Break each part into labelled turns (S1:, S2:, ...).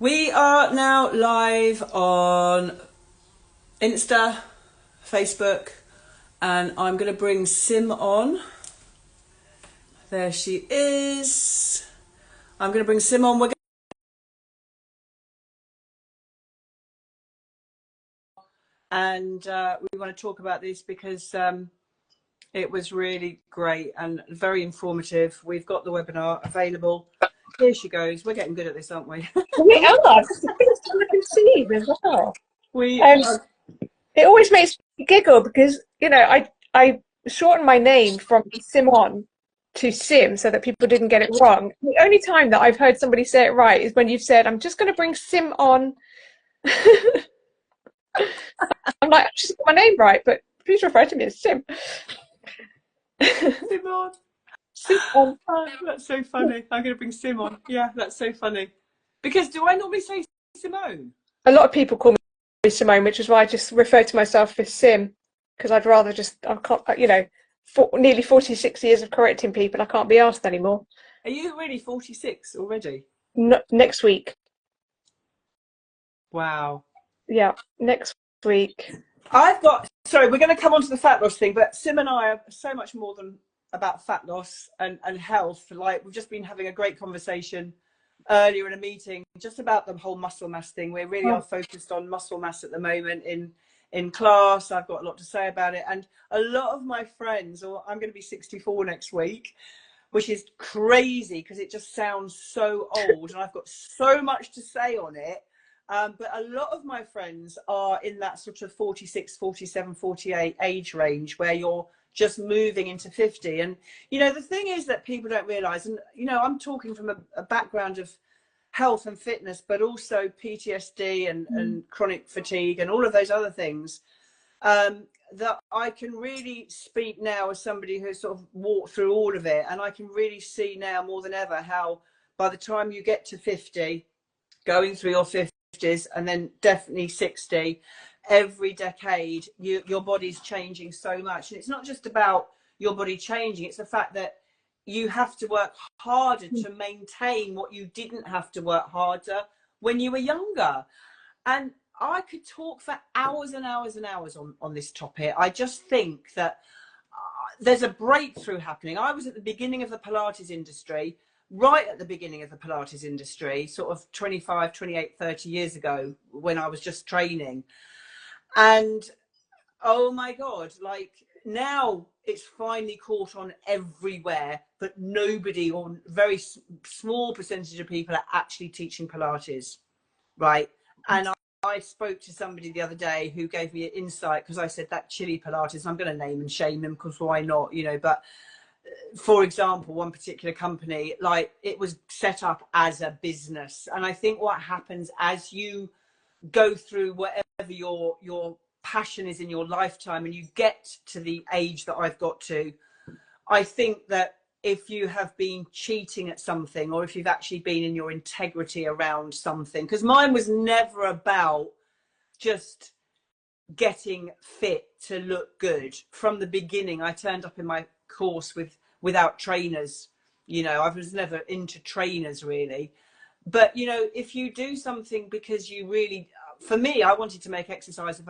S1: We are now live on Insta, Facebook, and I'm going to bring Sim on. There she is. I'm going to bring Sim on. And we want to talk about this because it was really great and very informative. We've got the webinar available. Here she goes. We're getting good at this, aren't we?
S2: We are. It's the first time I can see you as well.
S1: We are.
S2: It always makes me giggle because, you know, I shortened my name from Simon to Sim so that people didn't get it wrong. The only time that I've heard somebody say it right is when you've said, I'm just going to bring Sim on. I'm like, I just got my name right, but please refer to me as Sim.
S1: Sim on.
S2: Sim on.
S1: Oh, that's so funny. I'm going to bring Sim on. Yeah, that's so funny. Because do I normally say Simone?
S2: A lot of people call me Simone, which is why I just refer to myself as Sim, because I'd rather just, I can't, you know, for nearly 46 years of correcting people, I can't be asked anymore.
S1: Are you really 46 already?
S2: Next week.
S1: Wow.
S2: Yeah, next week.
S1: Sorry, we're going to come on to the fat loss thing, but Sim and I are so much more than about fat loss and health. Like, we've just been having a great conversation earlier in a meeting just about the whole muscle mass thing. We really are focused on muscle mass at the moment in class. I've got a lot to say about it. And a lot of my friends, or I'm going to be 64 next week, which is crazy because it just sounds so old and I've got so much to say on it. But a lot of my friends are in that sort of 46, 47, 48 age range where you're just moving into 50. And, you know, the thing is that people don't realize, and, you know, I'm talking from a background of health and fitness, but also PTSD and chronic fatigue and all of those other things. That I can really speak now as somebody who's sort of walked through all of it. And I can really see now more than ever how by the time you get to 50, going through your 50s and then definitely 60, every decade your body's changing so much. And it's not just about your body changing, it's the fact that you have to work harder to maintain what you didn't have to work harder when you were younger. And I could talk for hours and hours and hours on this topic. I just think that there's a breakthrough happening. I was at the beginning of the Pilates industry, right at the beginning of the Pilates industry, sort of 25, 28, 30 years ago when I was just training. And oh my God, like now it's finally caught on everywhere, but nobody or very small percentage of people are actually teaching Pilates, right? And I spoke to somebody the other day who gave me an insight because I said that chili Pilates, I'm going to name and shame them because why not, you know, but for example, one particular company, like it was set up as a business. And I think what happens as you go through whatever your passion is in your lifetime and you get to the age that I've got to, I think that if you have been cheating at something or if you've actually been in your integrity around something, because mine was never about just getting fit to look good. From the beginning, I turned up in my course without trainers. You know, I was never into trainers really. But, you know, if you do something because you really, for me, I wanted to make exercise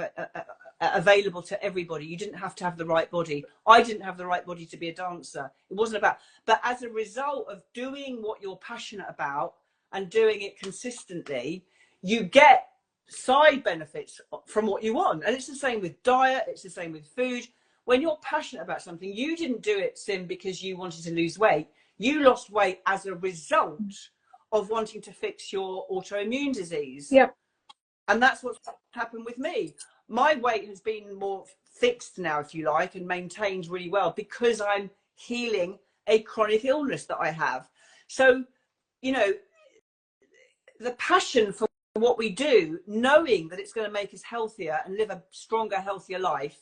S1: available to everybody. You didn't have to have the right body. I didn't have the right body to be a dancer. It wasn't about, but as a result of doing what you're passionate about and doing it consistently, you get side benefits from what you want. And it's the same with diet. It's the same with food. When you're passionate about something, you didn't do it, Sim, because you wanted to lose weight. You lost weight as a result of wanting to fix your autoimmune disease.
S2: Yep.
S1: And that's what's happened with me. My weight has been more fixed now, if you like, and maintained really well because I'm healing a chronic illness that I have. So, you know, the passion for what we do, knowing that it's going to make us healthier and live a stronger, healthier life,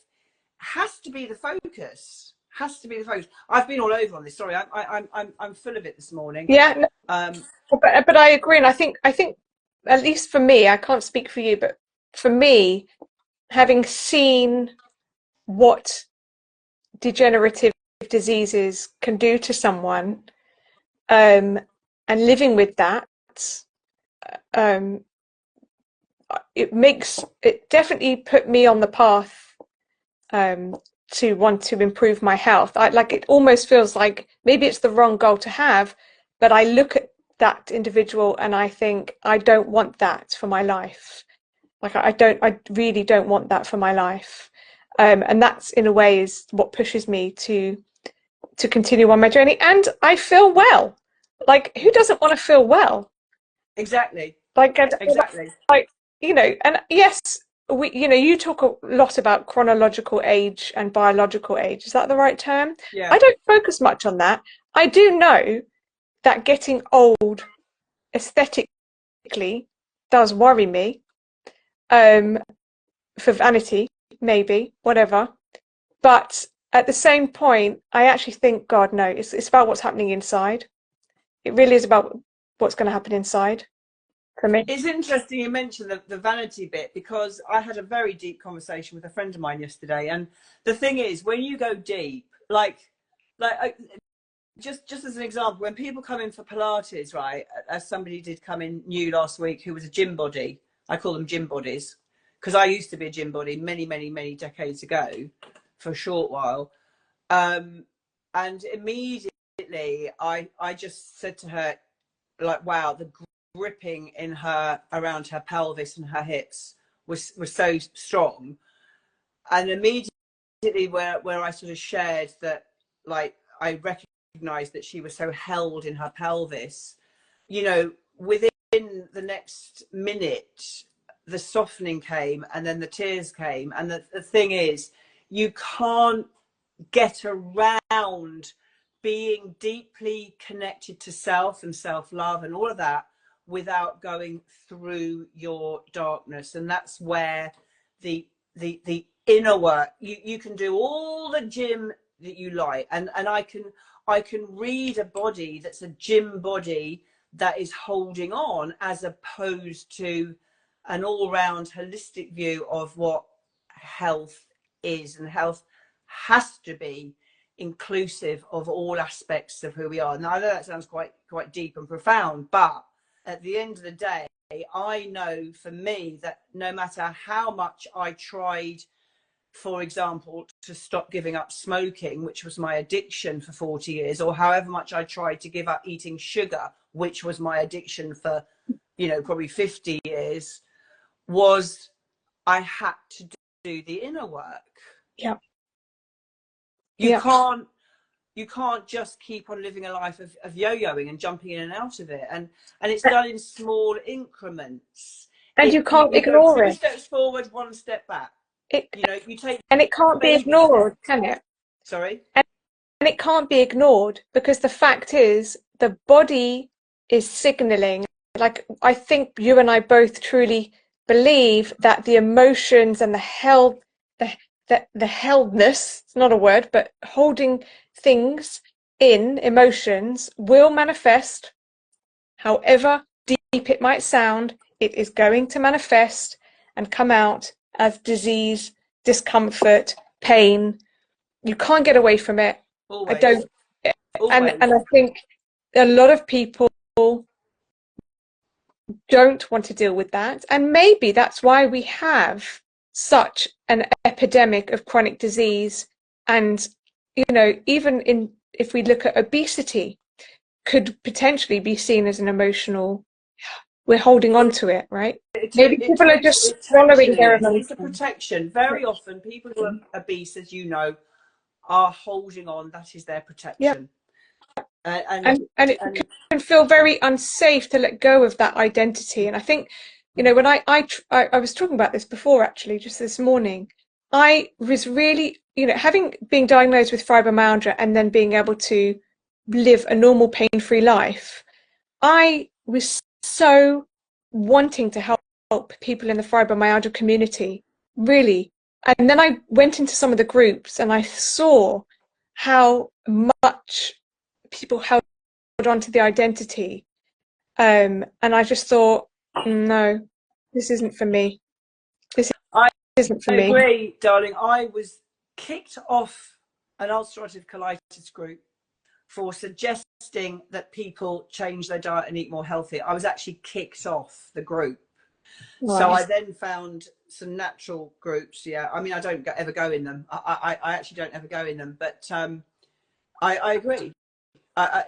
S1: has to be the focus. Has to be the focus. I've been all over on this. Sorry, I'm full of it this morning.
S2: Yeah, but I agree, and I think at least for me, I can't speak for you, but for me, having seen what degenerative diseases can do to someone, and living with that, it definitely put me on the path to want to improve my health. It almost feels like maybe it's the wrong goal to have, but I look at that individual and I think I don't want that for my life. I really don't want that for my life. And that's in a way is what pushes me to continue on my journey. And I feel well. Like, who doesn't want to feel well?
S1: Exactly.
S2: Exactly. And yes, you talk a lot about chronological age and biological age. Is that the right term?
S1: Yeah.
S2: I don't focus much on that. I do know that getting old aesthetically does worry me. For vanity, maybe, whatever. But at the same point, I actually think, God, no, it's about what's happening inside. It really is about what's going to happen inside for me.
S1: It's interesting you mentioned the vanity bit, because I had a very deep conversation with a friend of mine yesterday. And the thing is, when you go deep, just as an example, when people come in for Pilates, right, as somebody did come in new last week who was a gym body, I call them gym bodies, because I used to be a gym body many, many, many decades ago for a short while. And immediately I just said to her, like, wow, the gripping in her around her pelvis and her hips was so strong. And immediately where I sort of shared that, like, I recognized that she was so held in her pelvis, within the next minute the softening came, and then the tears came. And the thing is, you can't get around being deeply connected to self and self-love and all of that without going through your darkness. And that's where the inner work, you can do all the gym that you like, and I can read a body that's a gym body that is holding on, as opposed to an all-round holistic view of what health is. And health has to be inclusive of all aspects of who we are. Now, I know that sounds quite deep and profound, but at the end of the day, I know for me that no matter how much I tried, for example, to stop giving up smoking, which was my addiction for 40 years, or however much I tried to give up eating sugar, which was my addiction for, probably 50 years, was I had to do the inner work.
S2: Yeah.
S1: You can't just keep on living a life of yo-yoing and jumping in and out of it. And it's done in small increments.
S2: And you can't ignore
S1: go 2
S2: it.
S1: steps forward, 1 step back. You take,
S2: and it can't be ignored, can it?
S1: Sorry?
S2: And it can't be ignored, because the fact is the body is signaling. Like, I think you and I both truly believe that the emotions and the heldness, it's not a word, but holding things in, emotions, will manifest. However deep it might sound, it is going to manifest and come out as disease, discomfort, pain. You can't get away from it.
S1: Always.
S2: I don't.
S1: Always.
S2: And I think a lot of people don't want to deal with that. And maybe that's why we have such an epidemic of chronic disease. And, even if we look at obesity, could potentially be seen as an emotional, we're holding on to it, right? Maybe people are just swallowing their emotions.
S1: It's a protection. Very often people who are obese, as you know, are holding on. That is their protection.
S2: And it can feel very unsafe to let go of that identity. And I think, when I was talking about this before, actually, just this morning, I was really, having been diagnosed with fibromyalgia and then being able to live a normal pain-free life, I was so wanting to help people in the fibromyalgia community, really. And then I went into some of the groups and I saw how much people held on to the identity. And I just thought, no, this isn't for me. This isn't for me.
S1: I agree, darling. I was kicked off an ulcerative colitis group for suggesting that people change their diet and eat more healthy. I was actually kicked off the group.
S2: Right.
S1: So I then found some natural groups. Yeah, I mean, I don't ever go in them. I actually don't ever go in them. But I agree.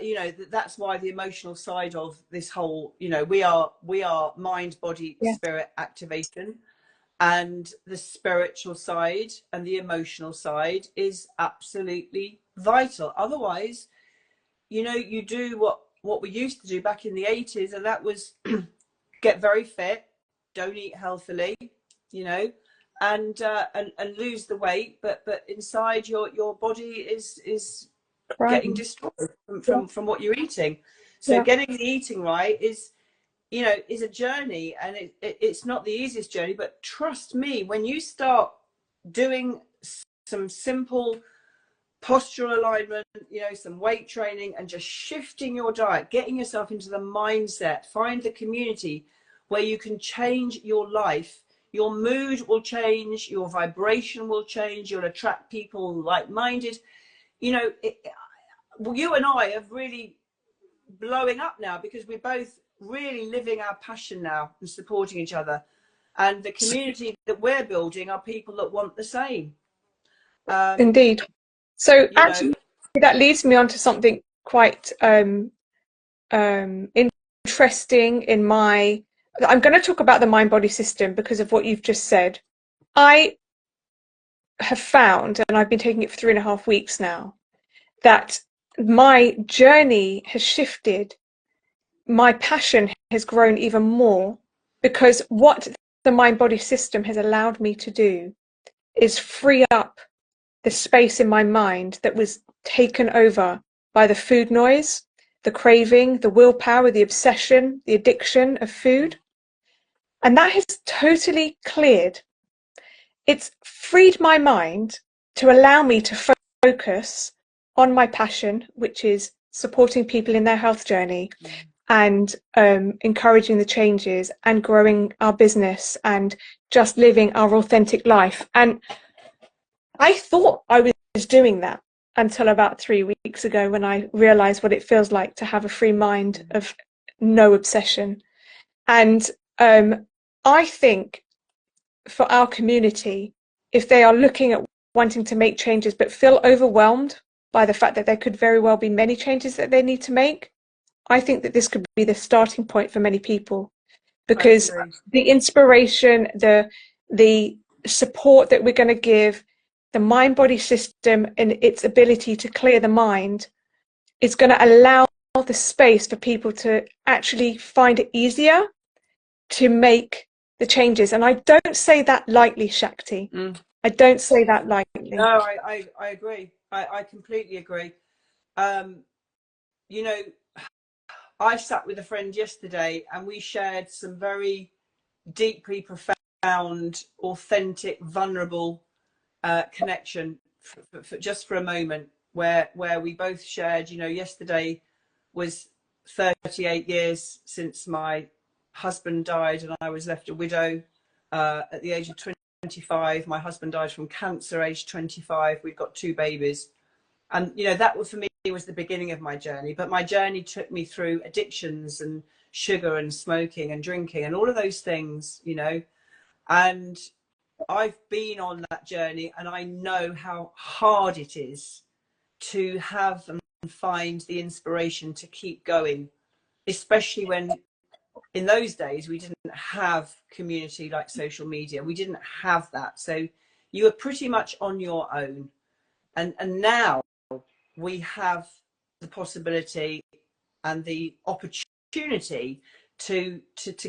S1: You know, that's why the emotional side of this whole, you know, we are mind, body,
S2: Yeah.
S1: spirit activation, and the spiritual side and the emotional side is absolutely vital. Otherwise, you know, you do what we used to do back in the 80s, and that was get very fit, don't eat healthily, you know, and lose the weight, but inside your body is getting
S2: Right.
S1: destroyed
S2: Yeah.
S1: from what you're eating. So
S2: Yeah.
S1: getting the eating right is, you know, is a journey, and it's not the easiest journey, but trust me, when you start doing some simple postural alignment, you know, some weight training, and just shifting your diet, getting yourself into the mindset, find the community where you can change your life. Your mood will change, your vibration will change, you'll attract people like-minded. You know, you and I are really blowing up now because we're both really living our passion now and supporting each other. And the community that we're building are people that want the same.
S2: Indeed. So
S1: You know,
S2: actually, that leads me on to something quite interesting in my. I'm going to talk about the mind-body system because of what you've just said. I have found, and I've been taking it for 3.5 weeks now, that my journey has shifted. My passion has grown even more because what the mind-body system has allowed me to do is free up the space in my mind that was taken over by the food noise, the craving, the willpower, the obsession, the addiction of food. And that has totally cleared. It's freed my mind to allow me to focus on my passion, which is supporting people in their health journey and encouraging the changes and growing our business and just living our authentic life. And I thought I was doing that until about 3 weeks ago when I realized what it feels like to have a free mind of no obsession. And I think for our community, if they are looking at wanting to make changes but feel overwhelmed by the fact that there could very well be many changes that they need to make, I think that this could be the starting point for many people, because the inspiration, the support that we're going to give, the mind body system and its ability to clear the mind is going to allow the space for people to actually find it easier to make the changes. And I don't say that lightly, Shakti. I don't say that lightly.
S1: No, I agree. I completely agree. You know, I sat with a friend yesterday and we shared some very deeply profound, authentic, vulnerable connection just for a moment where we both shared, you know, yesterday was 38 years since my husband died and I was left a widow at the age of 25. My husband died from cancer, age 25. We've got 2 babies. And, you know, that for me was the beginning of my journey. But my journey took me through addictions and sugar and smoking and drinking and all of those things, you know. And I've been on that journey and I know how hard it is to have and find the inspiration to keep going, especially when in those days we didn't have community like social media. We didn't have that. So you were pretty much on your own. And now we have the possibility and the opportunity to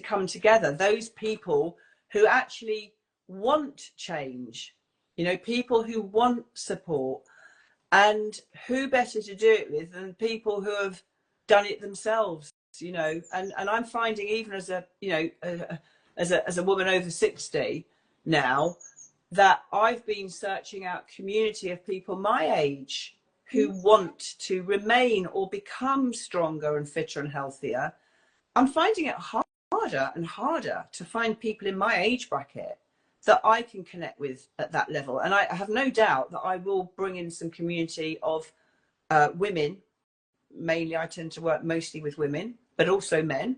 S1: come together. Those people who actually want change, you know, people who want support, and who better to do it with than people who have done it themselves, you know. And I'm finding, even as a, you know, as a woman over 60 now, that I've been searching out community of people my age who want to remain or become stronger and fitter and healthier. I'm finding it harder and harder to find people in my age bracket that I can connect with at that level. And I have no doubt that I will bring in some community of women mainly I tend to work mostly with women, but also men,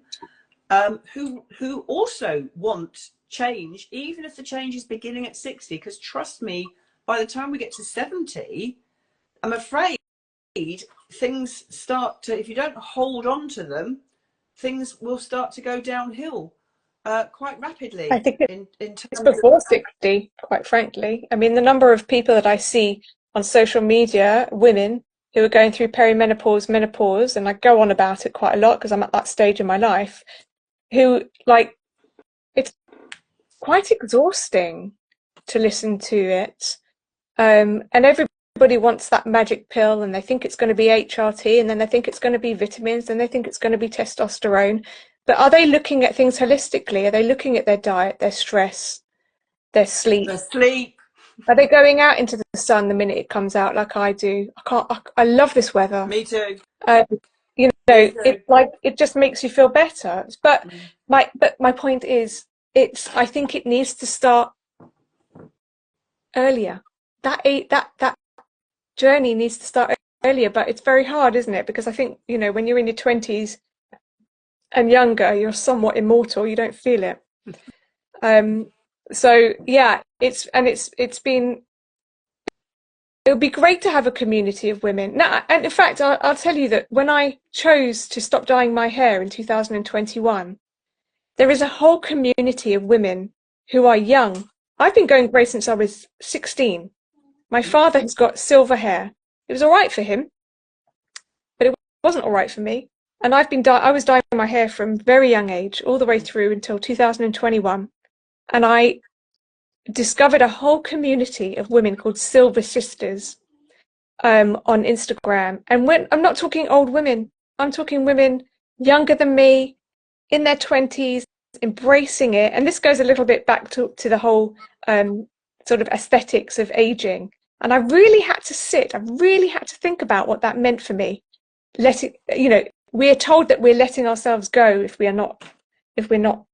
S1: who also want change, even if the change is beginning at 60. Because trust me, by the time we get to 70, I'm afraid things start to, if you don't hold on to them, things will start to go downhill quite
S2: I
S1: rapidly
S2: think
S1: in
S2: it's
S1: terms of,
S2: before 60, quite frankly. I mean, the number of people that I see on social media, women who are going through perimenopause, menopause, and I go on about it quite a lot because I'm at that stage in my life, who, like, it's quite exhausting to listen to it. And everybody wants that magic pill, and they think it's going to be HRT, and then they think it's going to be vitamins, and they think it's going to be testosterone. But are they looking at things holistically? Are they looking at their diet, their stress, their sleep?
S1: the sleep.
S2: Are they going out into the sun the minute it comes out, like I do? I love this weather.
S1: Me too.
S2: Uh, you
S1: Me
S2: know,
S1: too.
S2: it like it just makes you feel better. But my point is, I think it needs to start earlier. That journey needs to start earlier, but it's very hard, isn't it? Because I think, when you're in your 20s and younger, you're somewhat immortal. You don't feel it. So yeah, it would be great to have a community of women. Now, and in fact, I'll tell you that when I chose to stop dyeing my hair in 2021, there is a whole community of women who are young. I've been going grey since I was 16. My father has got silver hair. It was all right for him, but it wasn't all right for me. And I was dyeing my hair from very young age, all the way through until 2021. And I discovered a whole community of women called Silver Sisters on Instagram. And I'm not talking old women, I'm talking women younger than me, in their 20s, embracing it. And this goes a little bit back to the whole sort of aesthetics of aging. And I really had to think about what that meant for me. We're told that we're letting ourselves go if we're not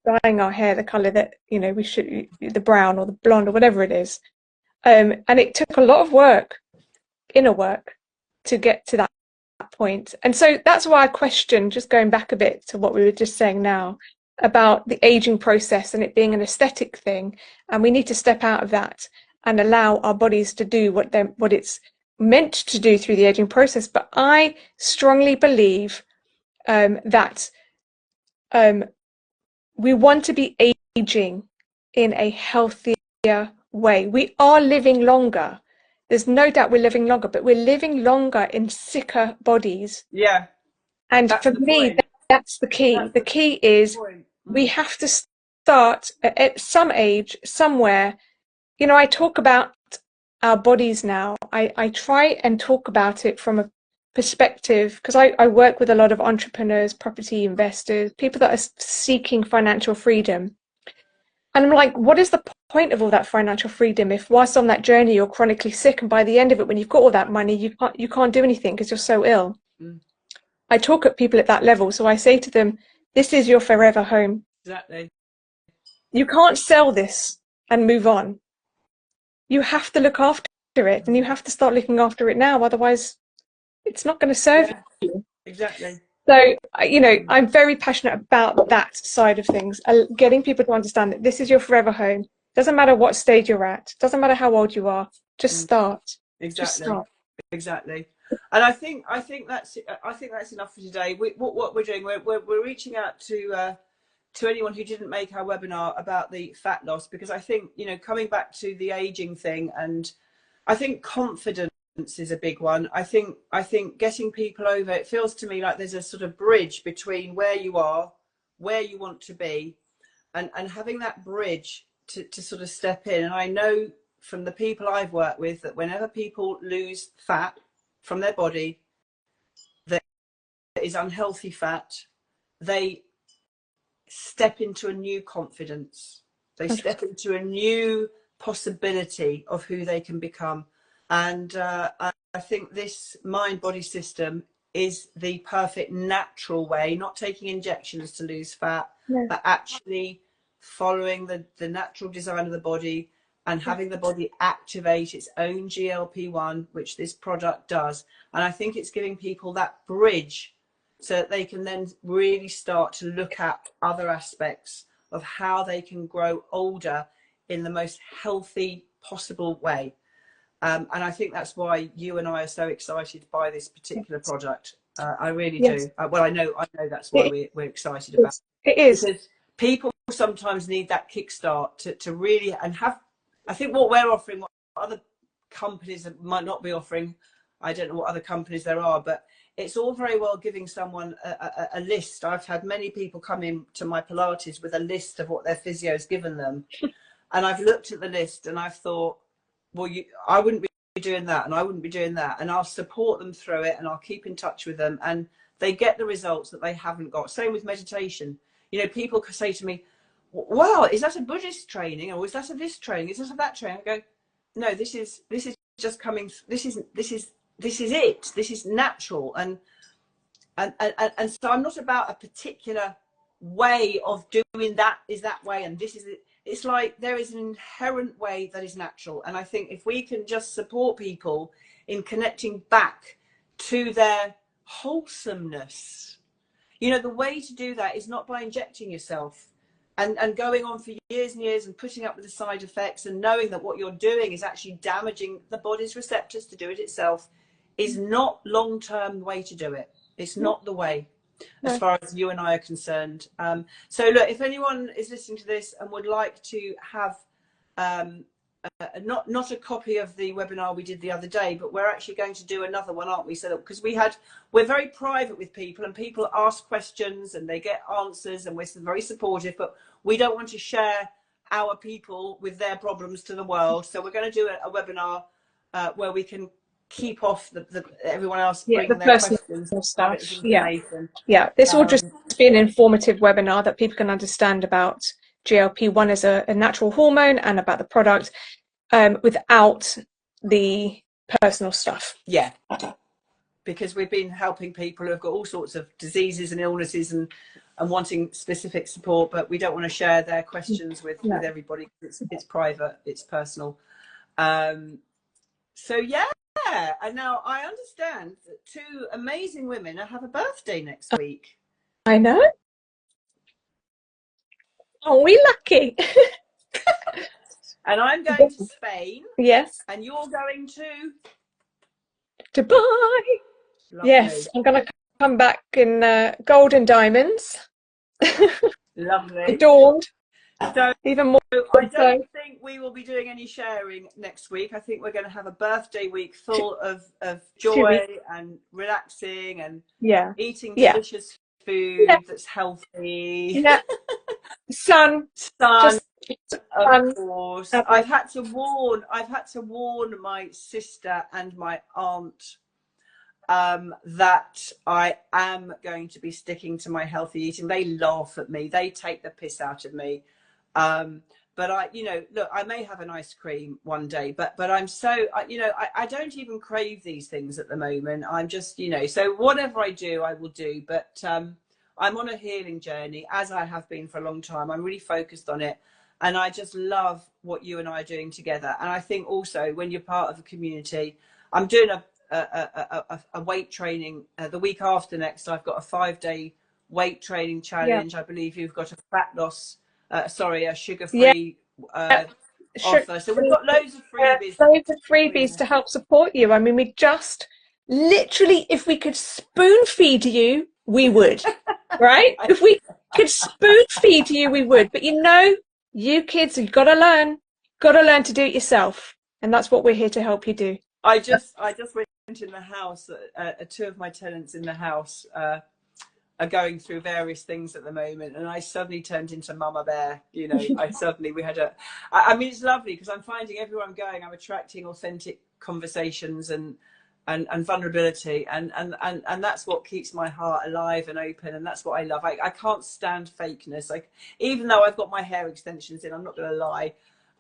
S2: dyeing our hair the color that we should, the brown or the blonde or whatever it is. And it took a lot of work, inner work, to get to that point. And so that's why I question, just going back a bit to what we were just saying now about the aging process and it being an aesthetic thing, and we need to step out of that and allow our bodies to do what it's meant to do through the aging process. But I strongly believe that we want to be aging in a healthier way. We are living longer. There's no doubt we're living longer, but we're living longer in sicker bodies.
S1: Yeah.
S2: And for me, that's the key. The key is we have to start at some age, somewhere. I talk about our bodies now. I try and talk about it from a perspective, because I work with a lot of entrepreneurs, property investors, people that are seeking financial freedom. And I'm like, what is the point of all that financial freedom if whilst on that journey you're chronically sick, and by the end of it, when you've got all that money, you can't do anything because you're so ill? I talk at people at that level, so I say to them, this is your forever home.
S1: Exactly.
S2: You can't sell this and move on. You have to look after it, and you have to start looking after it now, otherwise it's not going to serve you.
S1: Exactly.
S2: So, I'm very passionate about that side of things, getting people to understand that this is your forever home. Doesn't matter what stage you're at, doesn't matter how old you are, just start.
S1: Exactly.
S2: Just start.
S1: Exactly. And I think that's enough for today. What we're doing, we're reaching out to anyone who didn't make our webinar about the fat loss, because I think, coming back to the aging thing, and I think confidence is a big one. I think getting people over, it feels to me like there's a sort of bridge between where you are, where you want to be, and having that bridge to sort of step in. And I know from the people I've worked with that whenever people lose fat from their body that is unhealthy fat, they step into a new confidence. They step into a new possibility of who they can become. And I think this mind-body system is the perfect natural way, not taking injections to lose fat, but actually following the natural design of the body, and having the body activate its own GLP-1, which this product does. And I think it's giving people that bridge so that they can then really start to look at other aspects of how they can grow older in the most healthy possible way. And I think that's why you and I are so excited by this particular product. I really do. Well, I know that's why we're excited about
S2: it. It is.
S1: Because people sometimes need that kickstart to really, and have, I think what we're offering, what other companies might not be offering, I don't know what other companies there are, but it's all very well giving someone a list. I've had many people come in to my Pilates with a list of what their physio's given them. And I've looked at the list and I've thought, well, I wouldn't be doing that and I wouldn't be doing that. And I'll support them through it and I'll keep in touch with them. And they get the results that they haven't got. Same with meditation. You know, people could say to me, wow, is that a Buddhist training? Or is that a this training? Is that a that training? I go, no, this is just coming. This is it. This is natural. And so I'm not about a particular way of doing that is that way. And this is it. It's like there is an inherent way that is natural. And I think if we can just support people in connecting back to their wholesomeness, you know, the way to do that is not by injecting yourself and going on for years and years and putting up with the side effects and knowing that what you're doing is actually damaging the body's receptors to do it itself is not long-term way to do it. It's not the way. As far as you and I are concerned. So look, if anyone is listening to this and would like to have not a copy of the webinar we did the other day, but we're actually going to do another one, aren't we? So because we're very private with people and people ask questions and they get answers and we're very supportive, but we don't want to share our people with their problems to the world. So we're going to do a webinar where we can keep off everyone else bringing their questions
S2: stuff. This will just be an informative webinar that people can understand about GLP-1 as a natural hormone and about the product without the personal stuff.
S1: Because we've been helping people who have got all sorts of diseases and illnesses and wanting specific support, but we don't want to share their questions with everybody. It's private, it's personal. So and now I understand that two amazing women have a birthday next week.
S2: I know. Are we lucky?
S1: And I'm going to Spain.
S2: Yes.
S1: And you're going to
S2: Dubai. Lovely. Yes, I'm going to come back in gold and diamonds.
S1: Lovely.
S2: Adorned.
S1: So,
S2: even more.
S1: I don't think we will be doing any sharing next week. I think we're going to have a birthday week full of joy and relaxing and eating delicious food that's healthy.
S2: Sun.
S1: Of course. I've had to warn my sister and my aunt that I am going to be sticking to my healthy eating. They laugh at me. They take the piss out of me. But look, I may have an ice cream one day, but I'm so, I don't even crave these things at the moment. I'm just, so whatever I do, I will do. But I'm on a healing journey, as I have been for a long time. I'm really focused on it. And I just love what you and I are doing together. And I think also when you're part of a community, I'm doing a weight training the week after next. I've got a 5-day weight training challenge. I believe you've got a fat loss. A sugar-free offer. So we've got loads of freebies.
S2: Loads of freebies to help support you. I mean, we just literally, if we could spoon feed you, we would, right? If we could spoon feed you, we would. But you kids, you've got to learn to do it yourself. And that's what we're here to help you do.
S1: I just went in the house. Two of my tenants in the house are going through various things at the moment, and I suddenly turned into Mama Bear. We had I mean, it's lovely because I'm finding everywhere I'm going, I'm attracting authentic conversations and vulnerability, and that's what keeps my heart alive and open, and that's what I love. I can't stand fakeness. Like, even though I've got my hair extensions in, I'm not going to lie.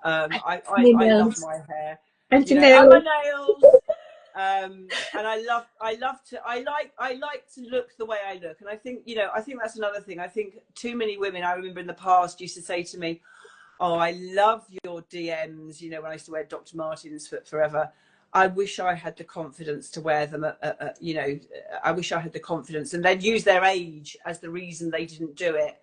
S1: I love my hair
S2: and
S1: my nails. And I like to look the way I look. And I think, I think that's another thing. I think too many women, I remember in the past, used to say to me, Oh, I love your DMs. You know, when I used to wear Dr. Martens for forever, I wish I had the confidence to wear them. You know, I wish I had the confidence, and they'd use their age as the reason they didn't do it.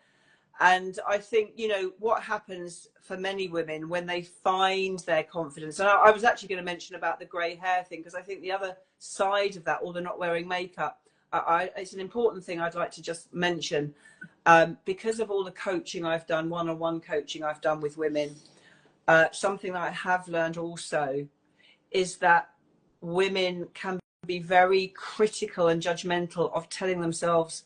S1: And I think, you know, what happens for many women when they find their confidence. And I was actually going to mention about the grey hair thing, because I think the other side of that, or the not wearing makeup, it's an important thing I'd like to just mention. Because of all the coaching I've done, one-on-one coaching I've done with women, something that I have learned also is that women can be very critical and judgmental of telling themselves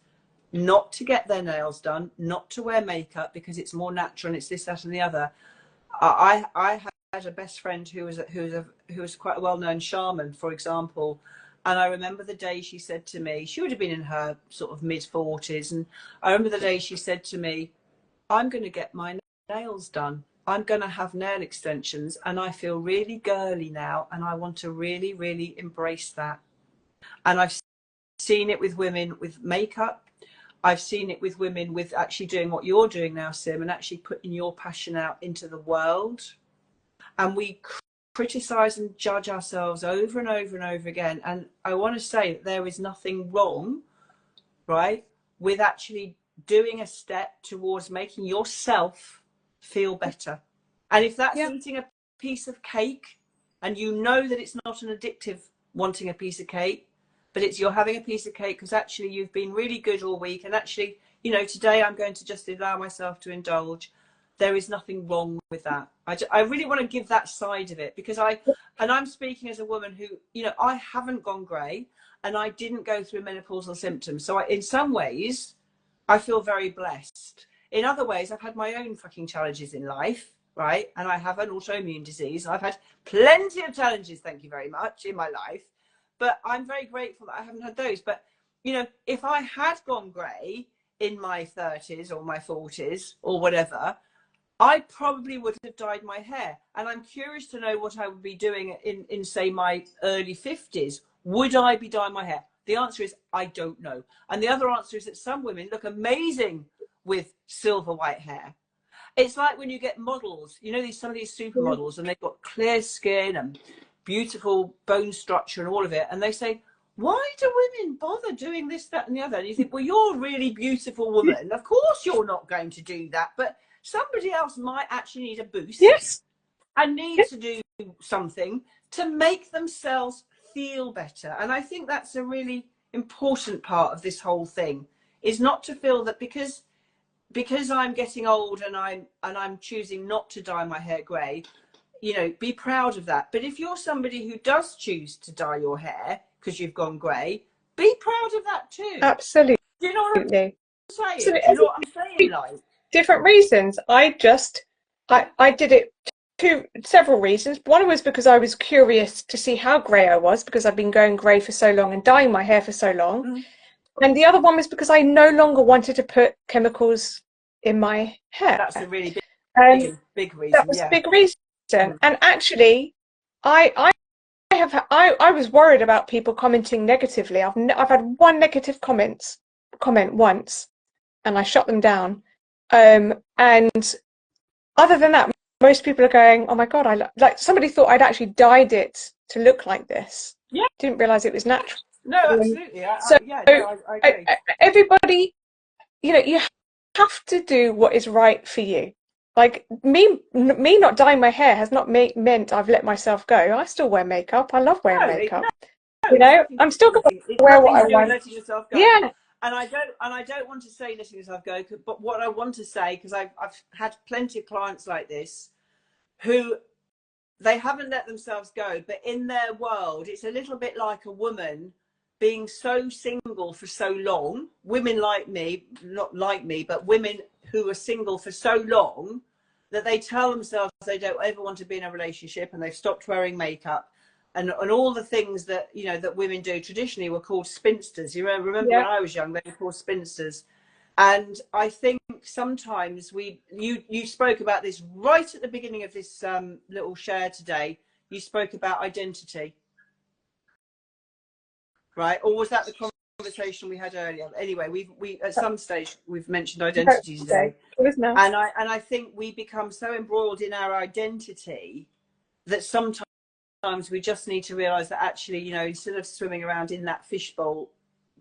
S1: not to get their nails done, not to wear makeup because it's more natural and it's this, that, and the other. I had a best friend who was quite a well-known shaman, for example, and I remember the day she said to me, she would have been in her sort of mid-40s, and I remember the day she said to me, I'm going to get my nails done. I'm going to have nail extensions, and I feel really girly now, and I want to really, really embrace that. And I've seen it with women with makeup. I've seen it with women with actually doing what you're doing now, Sim, and actually putting your passion out into the world. And we criticize and judge ourselves over and over and over again. And I want to say that there is nothing wrong, right, with actually doing a step towards making yourself feel better. And if that's eating a piece of cake, and you know that it's not an addictive wanting a piece of cake, but it's you're having a piece of cake because actually you've been really good all week, and actually, you know, today I'm going to just allow myself to indulge. There is nothing wrong with that. I really want to give that side of it, because I'm speaking as a woman who, you know, I haven't gone grey and I didn't go through menopausal symptoms. So in some ways, I feel very blessed. In other ways, I've had my own fucking challenges in life, right? And I have an autoimmune disease. I've had plenty of challenges, thank you very much, in my life. But I'm very grateful that I haven't had those. But, you know, if I had gone grey in my 30s or my 40s or whatever, I probably would have dyed my hair. And I'm curious to know what I would be doing in say, my early 50s. Would I be dyeing my hair? The answer is, I don't know. And the other answer is that some women look amazing with silver white hair. It's like when you get models, you know, some of these supermodels, and they've got clear skin and beautiful bone structure and all of it. And they say, why do women bother doing this, that, and the other? And you think, well, you're a really beautiful woman. Of course you're not going to do that. But somebody else might actually need a boost.
S2: Yes.
S1: And need to do something to make themselves feel better. And I think that's a really important part of this whole thing, is not to feel that because I'm getting old and I'm choosing not to dye my hair grey, you know, be proud of that. But if you're somebody who does choose to dye your hair because you've gone grey, be proud of that too.
S2: Absolutely.
S1: Do you know what I'm saying?
S2: Absolutely.
S1: Do you know what I'm saying? Like,
S2: different reasons. I did it several reasons. One was because I was curious to see how grey I was, because I've been going grey for so long and dyeing my hair for so long. And the other one was because I no longer wanted to put chemicals in my hair.
S1: That's a really big reason.
S2: That was a big reason. And actually, I was worried about people commenting negatively. I've had one negative comment once, and I shut them down. And other than that, most people are going, oh my God, like somebody thought I'd actually dyed it to look like this.
S1: Yeah.
S2: Didn't realize it was natural.
S1: No, absolutely. I agree.
S2: Everybody, you know, you have to do what is right for you. Like me not dyeing my hair has not meant I've let myself go. I still wear makeup. I love wearing makeup. You know, I'm still going to wear what I want.
S1: Letting yourself go.
S2: Yeah.
S1: And I don't want to say letting yourself go, but what I want to say, because I've had plenty of clients like this who they haven't let themselves go, but in their world, it's a little bit like a woman being so single for so long. Women like me, not like me, but women who are single for so long that they tell themselves they don't ever want to be in a relationship, and they've stopped wearing makeup. And all the things that, you know, that women do traditionally were called spinsters. You remember when I was young, they were called spinsters. And I think sometimes you spoke about this right at the beginning of this little share today. You spoke about identity, right? Or was that the conversation we had earlier? Anyway, we at some stage we've mentioned identity today. And I think we become so embroiled in our identity that sometimes we just need to realize that actually, you know, instead of swimming around in that fishbowl,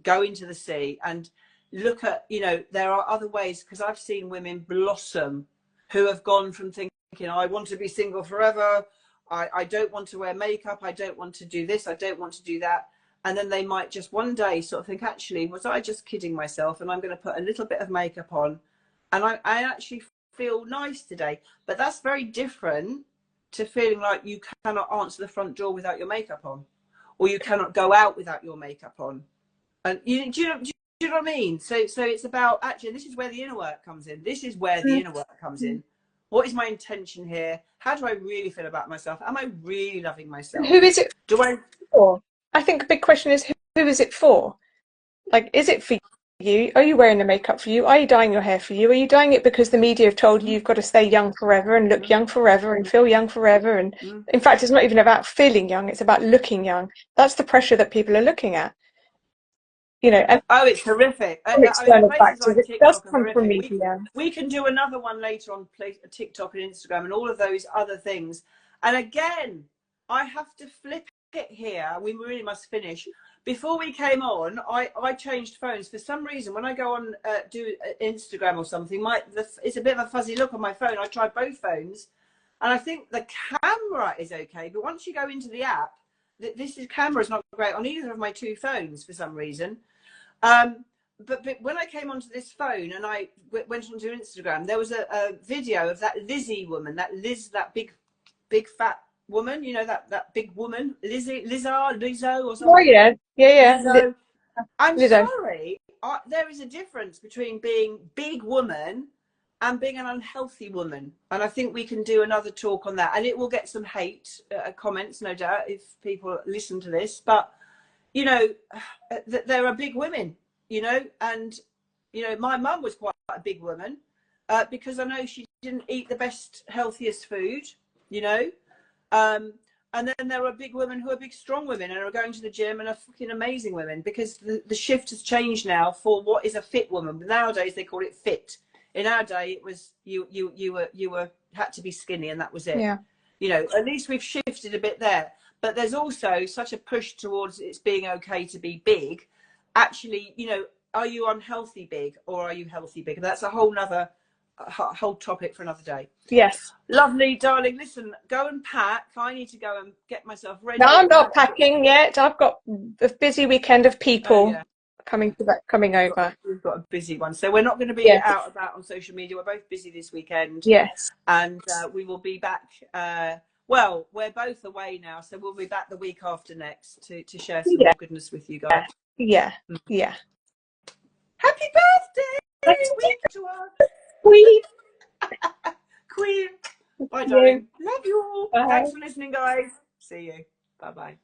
S1: go into the sea and look at, you know, there are other ways, because I've seen women blossom who have gone from thinking, I want to be single forever, I don't want to wear makeup, I don't want to do this, I don't want to do that. And then they might just one day sort of think, actually, was I just kidding myself? And I'm going to put a little bit of makeup on. And I actually feel nice today. But that's very different to feeling like you cannot answer the front door without your makeup on, or you cannot go out without your makeup on. And do you know what I mean? So it's about, actually, this is where the inner work comes in. This is where the inner work comes in. What is my intention here? How do I really feel about myself? Am I really loving myself?
S2: Who is it for? I think the big question is, who is it for? Like, is it for you? Are you wearing the makeup for you? Are you dyeing your hair for you? Are you dyeing it because the media have told you you've got to stay young forever and look young forever and feel young forever? And in fact, it's not even about feeling young. It's about looking young. That's the pressure that people are looking at. You know, and
S1: it's horrific.
S2: external factors.
S1: Like
S2: It does come from media.
S1: We can do another one later on TikTok and Instagram and all of those other things. And again, I have to flip it here. We really must finish. Before we came on, I changed phones. For some reason, when I go on do Instagram or something, it's a bit of a fuzzy look on my phone. I tried both phones, and I think the camera is okay. But once you go into the app, camera is not great on either of my two phones for some reason. But when I came onto this phone and I went onto Instagram, there was a video of that Lizzie woman, that big fat woman, you know, that big woman, Lizzo or something.
S2: Oh yeah.
S1: Lizzo. I'm
S2: Lizzo.
S1: sorry, there is a difference between being big woman and being an unhealthy woman, and I think we can do another talk on that, and it will get some hate comments, no doubt, if people listen to this. But you know, there are big women, you know, and you know, my mum was quite a big woman because I know she didn't eat the best, healthiest food, you know. And then there are big women who are big, strong women and are going to the gym and are fucking amazing women, because the shift has changed now for what is a fit woman. Nowadays they call it fit. In our day, it was you had to be skinny and that was it.
S2: Yeah.
S1: You know, at least we've shifted a bit there. But there's also such a push towards it's being okay to be big. Actually, you know, are you unhealthy big or are you healthy big? And that's a whole topic for another day.
S2: Yes.
S1: Lovely, darling. Listen, go and pack. I need to go and get myself ready.
S2: No, I'm not packing yet. I've got a busy weekend of people coming over.
S1: We've got a busy one. So we're not going to be out about on social media. We're both busy this weekend.
S2: Yes.
S1: And we will be back. Well, we're both away now, so we'll be back the week after next to share some more goodness with you guys.
S2: Yeah.
S1: Happy birthday,
S2: Queen.
S1: Queen. Bye, darling. Love you all. Thanks for listening, guys. See you. Bye-bye.